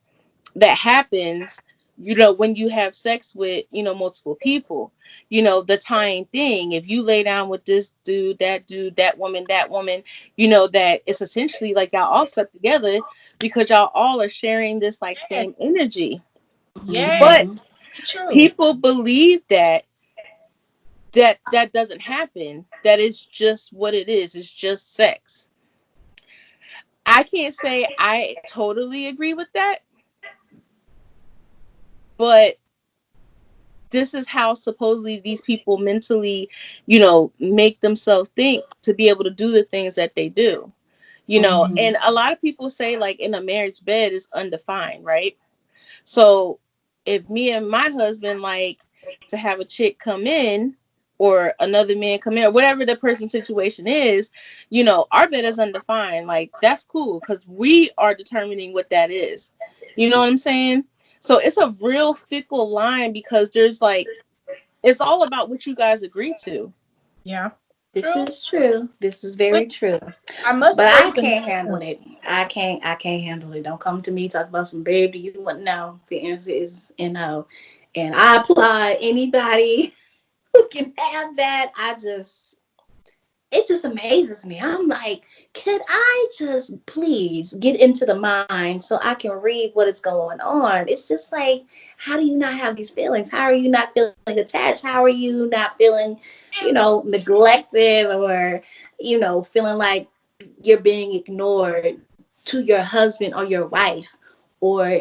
Speaker 1: that happens, when you have sex with, multiple people, the tying thing. If you lay down with this dude, that woman, that it's essentially like y'all all slept together because y'all all are sharing this like
Speaker 2: Yes.
Speaker 1: same energy.
Speaker 2: Yes.
Speaker 1: But
Speaker 3: Hmm.
Speaker 2: True.
Speaker 1: people believe that doesn't happen, that it's just what it is, it's just sex. I can't say I totally agree with that, but this is how supposedly these people mentally, make themselves think to be able to do the things that they do.
Speaker 3: Hmm.
Speaker 1: And a lot of people say like in a marriage bed is undefined, right? So if me and my husband like to have a chick come in or another man come in or whatever the person's situation is, our bed is undefined. Like that's cool because we are determining what that is. You know what I'm saying? So it's a real fickle line because there's like it's all about what you guys agree to.
Speaker 2: Yeah.
Speaker 3: This
Speaker 2: True.
Speaker 3: is true. This is
Speaker 2: But
Speaker 3: very true.
Speaker 2: I must
Speaker 3: But I
Speaker 2: raise another
Speaker 3: can't handle
Speaker 2: point.
Speaker 3: it. I can't handle it. Don't come to me talk about some babe. Do you want no? The answer is no. And I applaud anybody who can have that. It just amazes me. I'm like, could I just please get into the mind so I can read what is going on? It's just like, how do you not have these feelings? How are you not feeling attached? How are you not feeling, neglected, or, feeling like you're being ignored to your husband or your wife, or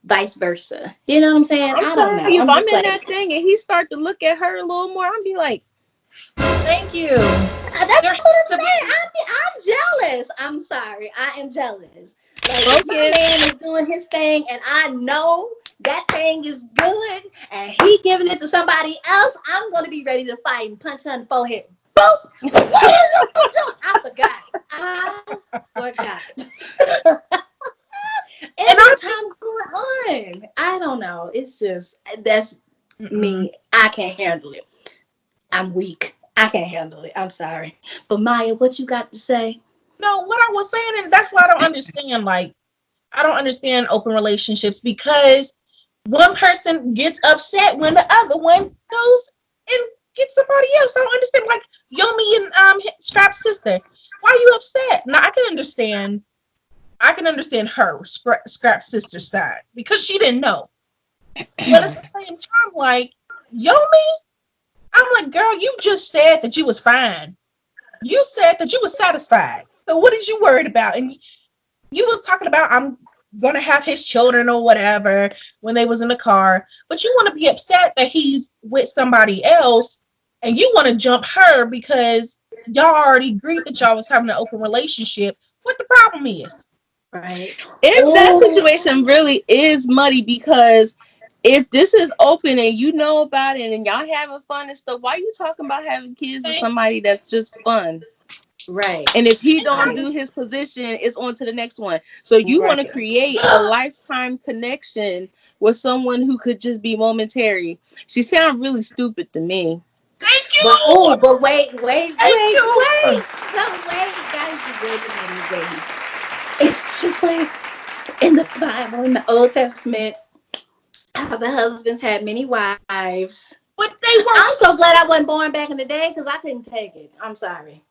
Speaker 3: vice versa? You know what I'm saying?
Speaker 1: I'm
Speaker 3: I don't
Speaker 1: telling
Speaker 3: know.
Speaker 1: you, if
Speaker 3: I'm
Speaker 1: I'm
Speaker 3: just
Speaker 1: in
Speaker 3: like,
Speaker 1: that thing and he start to look at her a little more, I'm be like,
Speaker 2: Thank you.
Speaker 3: that's
Speaker 2: There
Speaker 3: what
Speaker 2: has
Speaker 3: I'm
Speaker 2: to
Speaker 3: saying.
Speaker 2: be.
Speaker 3: I'm jealous. I'm sorry. I am jealous. Like if my
Speaker 1: focus.
Speaker 3: man is doing his thing and I know that thing is good and he giving it to somebody else, I'm gonna be ready to fight and punch her in the forehead. Boop! What are you doing? I forgot. I forgot.
Speaker 2: And I
Speaker 3: Every time going on. I don't know. It's just that's
Speaker 2: mm-mm.
Speaker 3: me. I can't handle it. I'm weak. I can't handle it. I'm sorry. But Maya, what you got to say?
Speaker 2: No, what I was saying, and that's why I don't understand. Like, I don't understand open relationships because one person gets upset when the other one goes and gets somebody else. I don't understand. Like Yomi and Scrap's sister. Why are you upset? Now I can understand. I can understand her Scrap's sister's side because she didn't know. But at the same time, like Yomi, I'm like, girl, you just said that you was fine. You said that you was satisfied. So what is you worried about? And you was talking about I'm gonna have his children or whatever when they was in the car, but you want to be upset that he's with somebody else, and you want to jump her because y'all already agreed that y'all was having an open relationship. What the problem is?
Speaker 3: Right.
Speaker 1: If that
Speaker 3: Oh,
Speaker 1: situation really is muddy, because if this is open and you know about it and y'all having fun and stuff, why you talking about having kids with
Speaker 2: Thank,
Speaker 1: somebody that's just fun?
Speaker 3: right.
Speaker 1: And if he don't
Speaker 3: Right.
Speaker 1: do his position, it's on to the next one. So you want to
Speaker 3: Right.
Speaker 1: create a lifetime connection with someone who could just be momentary. She sounds really stupid to me.
Speaker 2: thank
Speaker 3: But
Speaker 2: you,
Speaker 3: oh, but
Speaker 2: thank you.
Speaker 3: no, wait, guys, wait a minute, wait. It's just like in the Bible, in the Old Testament, how the husbands had many wives.
Speaker 2: But they were
Speaker 3: I'm so glad I wasn't born back in the day because I couldn't take it. I'm sorry.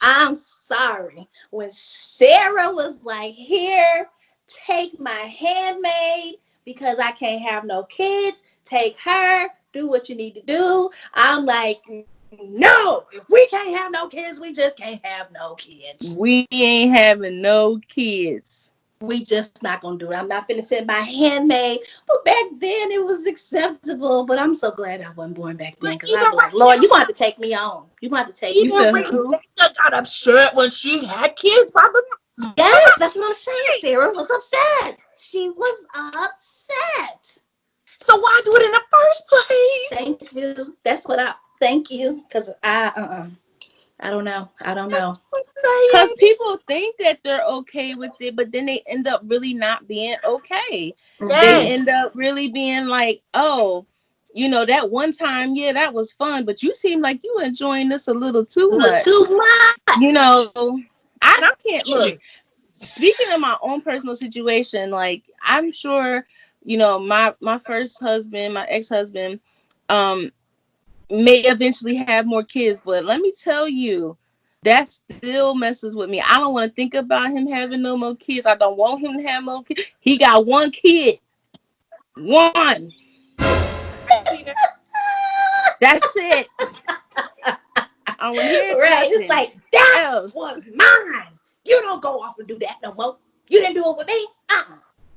Speaker 3: I'm sorry. When Sarah was like, here, take my handmaid because I can't have no kids. Take her, do what you need to do. I'm like, no, if we can't have no kids, we just can't have no kids.
Speaker 1: We ain't having no kids.
Speaker 3: We just not gonna do it. I'm not gonna send my handmaid. But back then it was acceptable. But I'm so glad I wasn't born back then
Speaker 2: But
Speaker 3: because
Speaker 2: even
Speaker 3: I was like,
Speaker 2: right
Speaker 3: Lord,
Speaker 2: now,
Speaker 3: you're gonna have to take me on. You're gonna have to take
Speaker 1: You
Speaker 3: me
Speaker 2: even
Speaker 1: said
Speaker 3: on.
Speaker 1: who?
Speaker 2: Rebecca got upset when she had kids by the
Speaker 3: Yes, that's what I'm saying. Sarah was upset. She was upset.
Speaker 2: so why do it in the first place?
Speaker 3: Thank you. That's what I thank you. Cause I don't know. I don't
Speaker 2: That's
Speaker 3: know.
Speaker 2: what I'm
Speaker 1: Because
Speaker 2: saying.
Speaker 1: people think that they're okay with it, but then they end up really not being okay. They
Speaker 3: Mm-hmm.
Speaker 2: Yes.
Speaker 1: end up really being like, oh, that one time, yeah, that was fun, but you seem like you enjoying this a little too
Speaker 3: A little
Speaker 1: much.
Speaker 3: too
Speaker 1: You
Speaker 3: much.
Speaker 1: know, I
Speaker 2: And I'm
Speaker 1: can't look.
Speaker 2: Asian.
Speaker 1: Speaking of my own personal situation, like I'm sure, my first husband, my ex-husband, um, may eventually have more kids, but let me tell you, that still messes with me. I don't want to think about him having no more kids. I don't want him to have more kids. He got one kid. One.
Speaker 2: I see that.
Speaker 1: That's it. I don't want to hear
Speaker 3: Right. It's
Speaker 1: nothing
Speaker 3: like that
Speaker 1: else.
Speaker 3: was mine. You don't go off and do that no more. You didn't do it with me.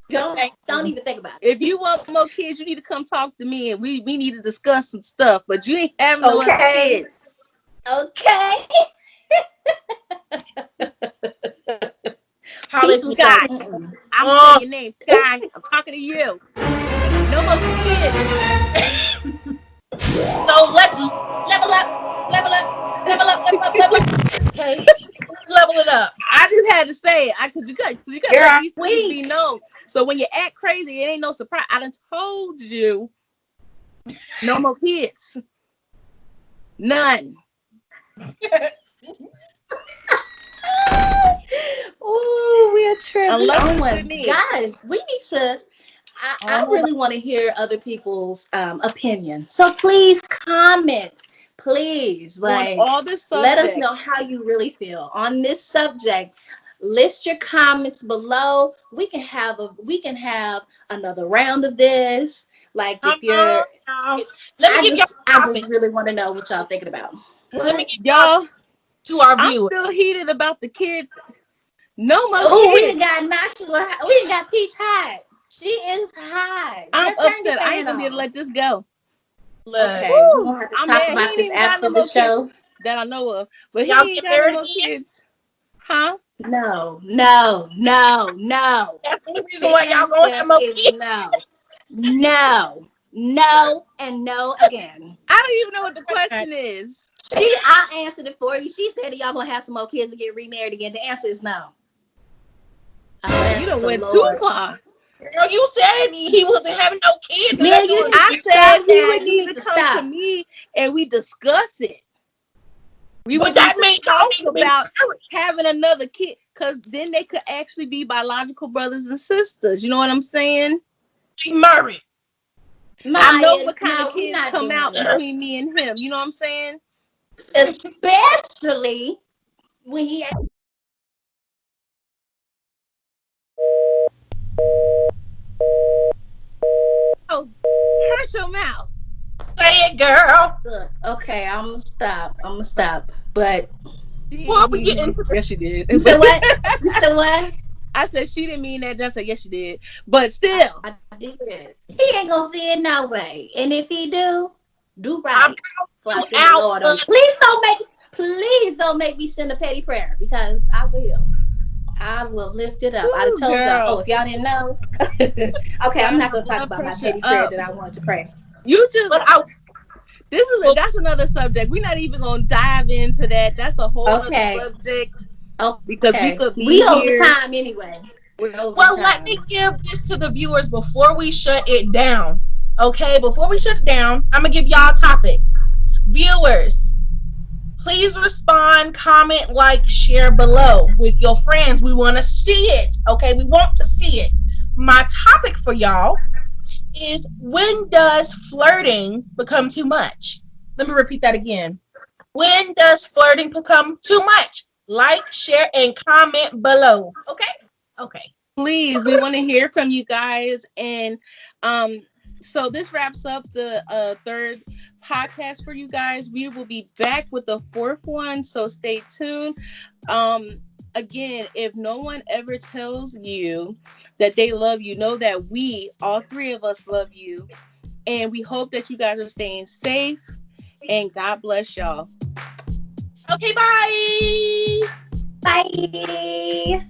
Speaker 3: Don't
Speaker 2: Thank
Speaker 3: don't
Speaker 2: you.
Speaker 3: even think about
Speaker 1: If you want more kids, you need to come talk to me and we need to discuss some stuff. But you ain't having
Speaker 3: it.
Speaker 1: no other
Speaker 3: Okay.
Speaker 1: kids.
Speaker 3: Okay. Peach was
Speaker 2: Hallelujah.
Speaker 3: like,
Speaker 1: Sky.
Speaker 3: mm-mm.
Speaker 1: I'm saying
Speaker 2: Oh,
Speaker 1: your name, Sky. I'm talking to you. No more kids.
Speaker 2: so let's level up, level up, level up, level up, level up. Okay, level it up.
Speaker 1: I just had to say it. You got to let
Speaker 3: You're
Speaker 1: these things be
Speaker 3: weak.
Speaker 1: known. So when you act crazy, it ain't no surprise. I done told you, no more kids, none.
Speaker 3: Oh, we're tripping
Speaker 1: Unless
Speaker 3: on
Speaker 1: it's with
Speaker 3: one.
Speaker 1: me.
Speaker 3: Guys, we need to.
Speaker 2: I don't
Speaker 3: I
Speaker 2: know about
Speaker 3: really want to hear other people's opinion. So please comment. Please,
Speaker 1: On
Speaker 3: like,
Speaker 1: all the
Speaker 3: let us know
Speaker 1: subjects.
Speaker 3: how you really feel on this subject. List your comments below. We can have another round of this. Like, if you're,
Speaker 2: now.
Speaker 3: if,
Speaker 2: Let me give y'all
Speaker 3: I
Speaker 2: a
Speaker 3: just
Speaker 2: topic.
Speaker 3: really want to know what y'all thinking about.
Speaker 2: Let me
Speaker 3: What?
Speaker 2: give y'all
Speaker 1: Y'all,
Speaker 2: to our
Speaker 1: I'm
Speaker 2: viewers.
Speaker 1: still heated about the kids. No more
Speaker 3: Oh, we done
Speaker 1: kids.
Speaker 3: got Nashua. We done got Peach hot. She is hot.
Speaker 1: I'm
Speaker 3: Girl, turn your
Speaker 1: upset. I ain't
Speaker 3: fan
Speaker 1: gonna be able to
Speaker 3: on.
Speaker 1: let this go.
Speaker 2: Look,
Speaker 3: Okay, we're
Speaker 1: Woo!
Speaker 3: gonna have to
Speaker 1: I'm
Speaker 3: talk
Speaker 1: mad. He
Speaker 3: about
Speaker 1: ain't
Speaker 3: this
Speaker 1: even got no
Speaker 3: after the
Speaker 1: more kids
Speaker 3: show.
Speaker 1: that I know of. But
Speaker 2: y'all
Speaker 1: he ain't
Speaker 2: get
Speaker 1: got no
Speaker 2: married
Speaker 1: more
Speaker 2: again.
Speaker 1: kids. Huh?
Speaker 3: No, no, no, no.
Speaker 2: That's the only reason
Speaker 3: The
Speaker 2: why y'all gonna
Speaker 3: answer
Speaker 2: have more
Speaker 3: is
Speaker 2: kids.
Speaker 3: no. No, and no again.
Speaker 1: I don't even know what the
Speaker 2: Right.
Speaker 1: question is.
Speaker 3: I answered it for you. She said y'all gonna have some more kids and get remarried again. The answer is no.
Speaker 1: You
Speaker 3: Unless
Speaker 1: done
Speaker 3: the
Speaker 1: went too
Speaker 3: Lord.
Speaker 1: far.
Speaker 2: Girl, you said he wasn't having no kids
Speaker 3: Mia,
Speaker 2: unless he
Speaker 3: you
Speaker 2: was.
Speaker 3: need
Speaker 1: I
Speaker 3: to
Speaker 1: said
Speaker 3: stop
Speaker 1: he would
Speaker 3: that. You
Speaker 1: need
Speaker 3: need
Speaker 1: to
Speaker 3: to
Speaker 1: come to
Speaker 3: stop.
Speaker 1: me and we discuss it. We
Speaker 2: But
Speaker 1: would need
Speaker 2: that
Speaker 1: to
Speaker 2: means y'all
Speaker 1: talk
Speaker 2: need to be
Speaker 1: about
Speaker 2: married.
Speaker 1: having another kid because then they could actually be biological brothers and sisters. You know what I'm saying?
Speaker 2: Be married.
Speaker 1: I know
Speaker 3: Maya,
Speaker 1: what kind of
Speaker 3: no, we're
Speaker 1: kids
Speaker 3: not
Speaker 1: come
Speaker 3: doing
Speaker 1: out
Speaker 3: that.
Speaker 1: between me and him. You know what I'm saying?
Speaker 3: Especially when he
Speaker 1: Oh, hush your mouth.
Speaker 2: Say it, girl.
Speaker 3: okay, I'm gonna stop. I'm gonna stop. But
Speaker 2: Before we get into the
Speaker 1: Yes, she did.
Speaker 3: you said what? You said what?
Speaker 1: I said she didn't mean that. I said yes, she did. But still,
Speaker 3: I did. He ain't gonna see it no way. And if he do
Speaker 2: I'm
Speaker 3: right. For I
Speaker 2: you
Speaker 3: send the
Speaker 2: out,
Speaker 3: Lord on you.
Speaker 2: but
Speaker 3: Please don't make me send a petty prayer because I will. I will lift it up. I
Speaker 1: woo,
Speaker 3: told y'all. Oh,
Speaker 1: girl,
Speaker 3: if y'all didn't know. Okay, I'm
Speaker 1: got
Speaker 3: not
Speaker 1: my
Speaker 3: gonna talk
Speaker 1: blood
Speaker 3: about my
Speaker 1: pressure
Speaker 3: petty prayer
Speaker 1: up.
Speaker 3: that I wanted to pray.
Speaker 1: You just
Speaker 2: but I
Speaker 1: that's another subject. We're not even gonna dive into that. That's a whole nother
Speaker 3: Okay.
Speaker 1: subject because we
Speaker 3: Okay.
Speaker 1: could
Speaker 3: We
Speaker 1: be
Speaker 3: over
Speaker 1: here.
Speaker 3: time anyway. We're over
Speaker 2: well let me
Speaker 3: time.
Speaker 2: give this to the viewers before we shut it down. Okay, before we shut it down, I'm gonna give y'all a topic. Viewers, please respond, comment, like, share below with your friends. We want to see it. Okay, we want to see it. My topic for y'all is when does flirting become too much? Let me repeat that again. When does flirting become too much? Like, share, and comment below. Okay? Okay.
Speaker 1: Please, we want to hear from you guys. And um, so this wraps up the third podcast for you guys. We will be back with the fourth one, so stay tuned. Um, Again, if no one ever tells you that they love you, know that we, all three of us, love you. And we hope that you guys are staying safe. And God bless y'all.
Speaker 2: Okay, bye.
Speaker 3: Bye.